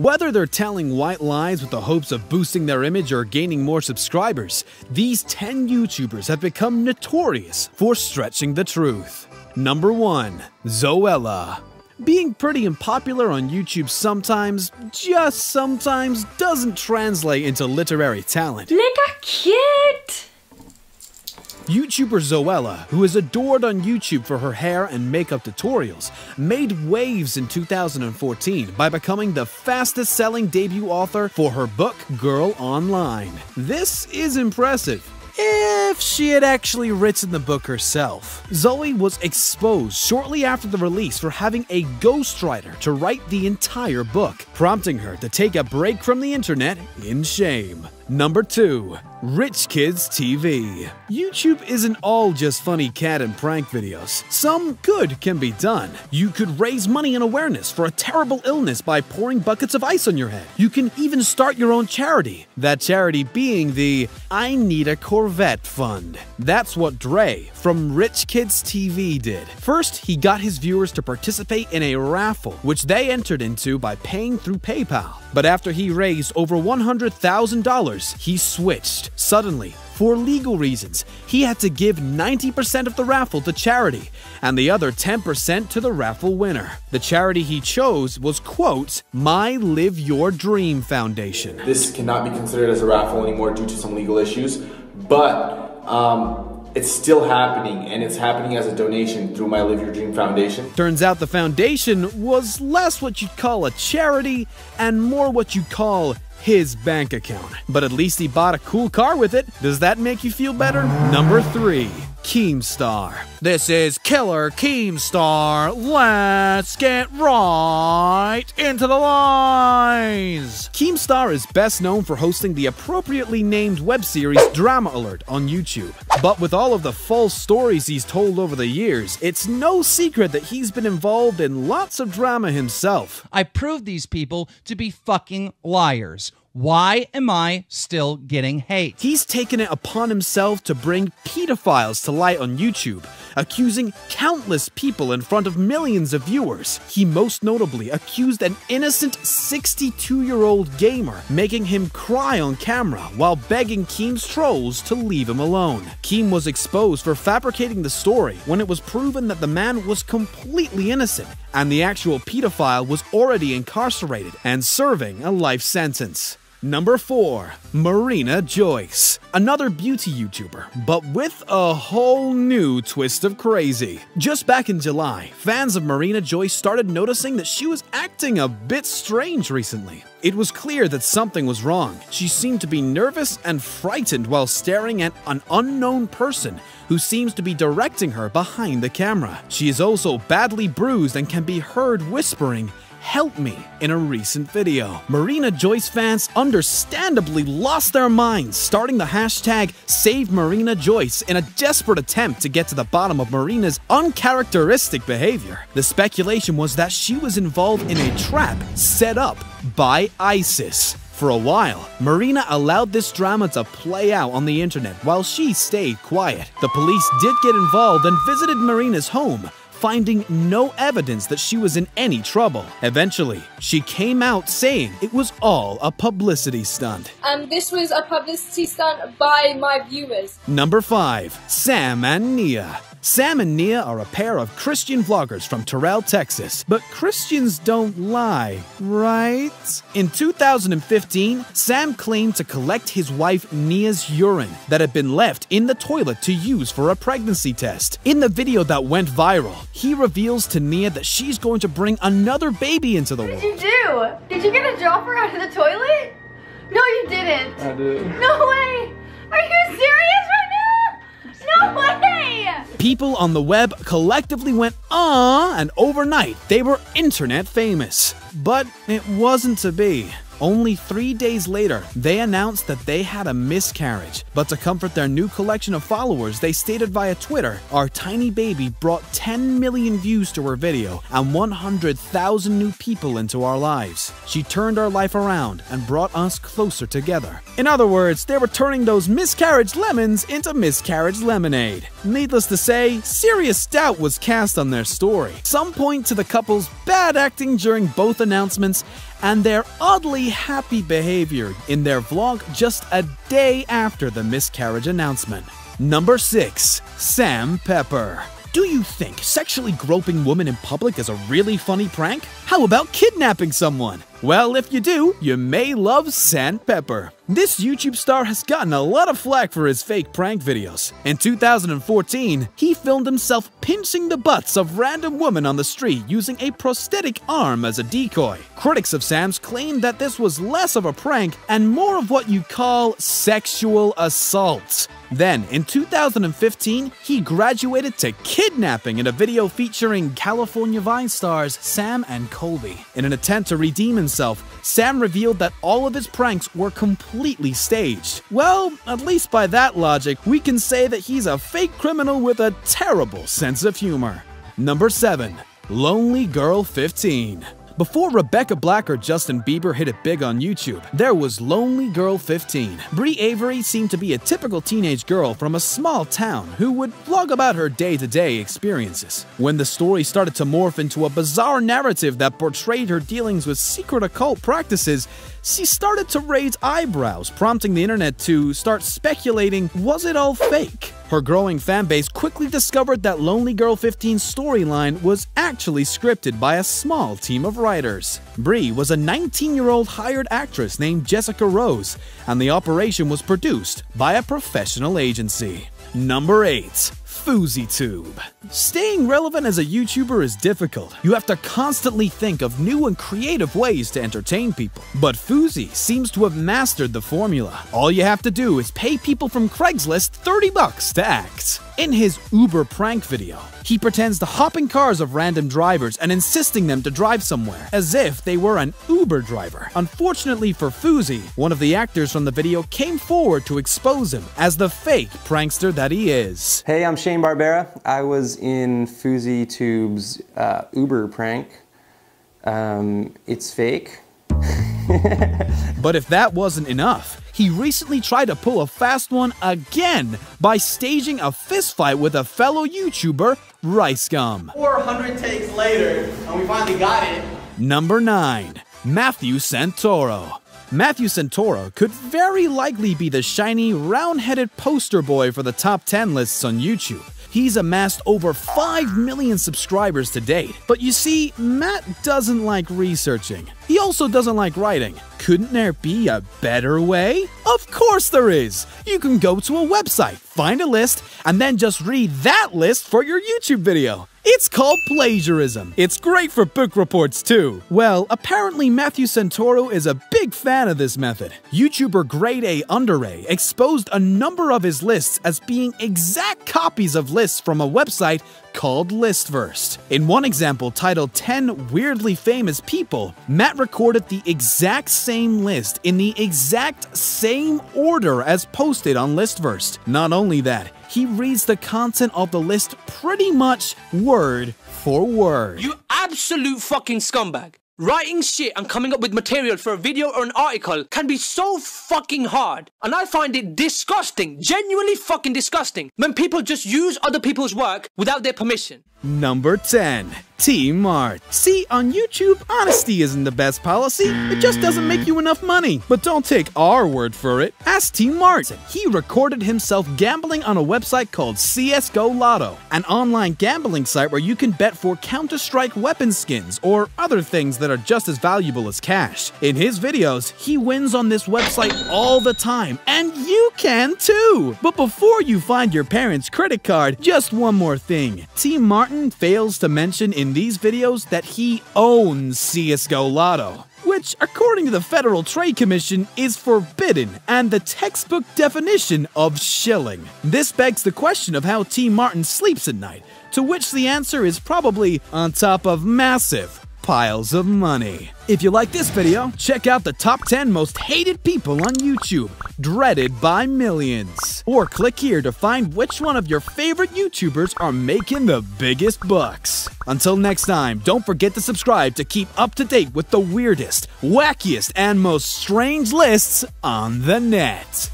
Whether they're telling white lies with the hopes of boosting their image or gaining more subscribers, these 10 YouTubers have become notorious for stretching the truth. Number 1. Zoella. Being pretty unpopular on YouTube sometimes, just sometimes, doesn't translate into literary talent. Look how cute! YouTuber Zoella, who is adored on YouTube for her hair and makeup tutorials, made waves in 2014 by becoming the fastest-selling debut author for her book Girl Online. This is impressive, if she had actually written the book herself. Zoe was exposed shortly after the release for having a ghostwriter to write the entire book, prompting her to take a break from the internet in shame. Number 2. Rich Kids TV. YouTube isn't all just funny cat and prank videos. Some good can be done. You could raise money and awareness for a terrible illness by pouring buckets of ice on your head. You can even start your own charity. That charity being the I Need a Corvette Fund. That's what Dre from Rich Kids TV did. First, he got his viewers to participate in a raffle, which they entered into by paying through PayPal. But after he raised over $100,000, he switched. Suddenly, for legal reasons, he had to give 90% of the raffle to charity and the other 10% to the raffle winner. The charity he chose was, quote, My Live Your Dream Foundation. This cannot be considered as a raffle anymore due to some legal issues, but it's still happening, and it's happening as a donation through My Live Your Dream Foundation. Turns out the foundation was less what you'd call a charity and more what you'd call his bank account. But at least he bought a cool car with it. Does that make you feel better? Number 3. Keemstar. This is Killer Keemstar. Let's get right into the lines. Keemstar is best known for hosting the appropriately named web series Drama Alert on YouTube. But with all of the false stories he's told over the years, it's no secret that he's been involved in lots of drama himself. I proved these people to be fucking liars. Why am I still getting hate? He's taken it upon himself to bring pedophiles to light on YouTube, accusing countless people in front of millions of viewers. He most notably accused an innocent 62-year-old gamer, making him cry on camera while begging Keem's trolls to leave him alone. Keem was exposed for fabricating the story when it was proven that the man was completely innocent and the actual pedophile was already incarcerated and serving a life sentence. Number 4. Marina Joyce. Another beauty YouTuber, but with a whole new twist of crazy. Just back in July, fans of Marina Joyce started noticing that she was acting a bit strange recently. It was clear that something was wrong. She seemed to be nervous and frightened while staring at an unknown person who seems to be directing her behind the camera. She is also badly bruised and can be heard whispering, "Help me," in a recent video. Marina Joyce fans understandably lost their minds, starting the hashtag #SaveMarinaJoyce in a desperate attempt to get to the bottom of Marina's uncharacteristic behavior. The speculation was that she was involved in a trap set up by ISIS. For a while, Marina allowed this drama to play out on the internet while she stayed quiet. The police did get involved and visited Marina's home, finding no evidence that she was in any trouble. Eventually, she came out saying it was all a publicity stunt. And this was a publicity stunt by my viewers. Number 5. Sam and Nia. Sam and Nia are a pair of Christian vloggers from Terrell, Texas. But Christians don't lie, right? In 2015, Sam claimed to collect his wife Nia's urine that had been left in the toilet to use for a pregnancy test. In the video that went viral, he reveals to Nia that she's going to bring another baby into the world. What did you do? Did you get a dropper out of the toilet? No, you didn't. I did. No way. Are you serious right now? No way. People on the web collectively went, and overnight they were internet famous. But it wasn't to be. Only 3 days later, they announced that they had a miscarriage. But to comfort their new collection of followers, they stated via Twitter, "Our tiny baby brought 10 million views to her video and 100,000 new people into our lives. She turned our life around and brought us closer together." In other words, they were turning those miscarriage lemons into miscarriage lemonade. Needless to say, serious doubt was cast on their story. Some point to the couple's bad acting during both announcements, and their oddly happy behavior in their vlog just a day after the miscarriage announcement. Number 6. Sam Pepper. Do you think sexually groping women in public is a really funny prank? How about kidnapping someone? Well, if you do, you may love Sam Pepper. This YouTube star has gotten a lot of flack for his fake prank videos. In 2014, he filmed himself pinching the butts of random women on the street using a prosthetic arm as a decoy. Critics of Sam's claim that this was less of a prank and more of what you call sexual assault. Then, in 2015, he graduated to kidnapping in a video featuring California Vine stars Sam and Colby. In an attempt to redeem himself, Sam revealed that all of his pranks were completely staged. Well, at least by that logic, we can say that he's a fake criminal with a terrible sense of humor. Number 7. Lonely Girl 15. Before Rebecca Black or Justin Bieber hit it big on YouTube, there was Lonely Girl 15. Brie Avery seemed to be a typical teenage girl from a small town who would vlog about her day-to-day experiences. When the story started to morph into a bizarre narrative that portrayed her dealings with secret occult practices, she started to raise eyebrows, prompting the internet to start speculating, was it all fake? Her growing fanbase quickly discovered that Lonely Girl 15's storyline was actually scripted by a small team of writers. Brie was a 19-year-old hired actress named Jessica Rose, and the operation was produced by a professional agency. Number 8. FouseyTube. Staying relevant as a YouTuber is difficult. You have to constantly think of new and creative ways to entertain people. But Fousey seems to have mastered the formula. All you have to do is pay people from Craigslist $30 to act. In his Uber prank video, he pretends to hop in cars of random drivers and insisting them to drive somewhere, as if they were an Uber driver. Unfortunately for Fousey, one of the actors from the video came forward to expose him as the fake prankster that he is. Hey, I'm Shane Barbera. I was in FouseyTube's Uber prank. It's fake. But if that wasn't enough, he recently tried to pull a fast one again by staging a fistfight with a fellow YouTuber, Rice Gum. 400 takes later, and we finally got it. Number 9. Matthew Santoro. Matthew Santoro could very likely be the shiny, round-headed poster boy for the top 10 lists on YouTube. He's amassed over 5 million subscribers to date. But you see, Matt doesn't like researching. He also doesn't like writing. Couldn't there be a better way? Of course there is! You can go to a website, find a list, and then just read that list for your YouTube video. It's called plagiarism. It's great for book reports too. Well, apparently Matthew Santoro is a big fan of this method. YouTuber Grade A Under A exposed a number of his lists as being exact copies of lists from a website called Listverse. In one example titled 10 Weirdly Famous People, Matt recorded the exact same list in the exact same order as posted on Listverse. Not only that, he reads the content of the list pretty much word for word. You absolute fucking scumbag. Writing shit and coming up with material for a video or an article can be so fucking hard. And I find it disgusting, genuinely fucking disgusting, when people just use other people's work without their permission. Number 10. T Mart. See, on YouTube, honesty isn't the best policy. It just doesn't make you enough money. But don't take our word for it. Ask T Mart. He recorded himself gambling on a website called CSGO Lotto, an online gambling site where you can bet for Counter-Strike weapon skins or other things that are just as valuable as cash. In his videos, he wins on this website all the time, and you can too! But before you find your parents' credit card, just one more thing. T Martin fails to mention in these videos that he owns CSGO Lotto, which, according to the Federal Trade Commission, is forbidden and the textbook definition of shilling. This begs the question of how T Martin sleeps at night, to which the answer is probably on top of massive piles of money. If you like this video, check out the top 10 most hated people on YouTube, dreaded by millions. Or click here to find which one of your favorite YouTubers are making the biggest bucks. Until next time, don't forget to subscribe to keep up to date with the weirdest, wackiest, and most strange lists on the net.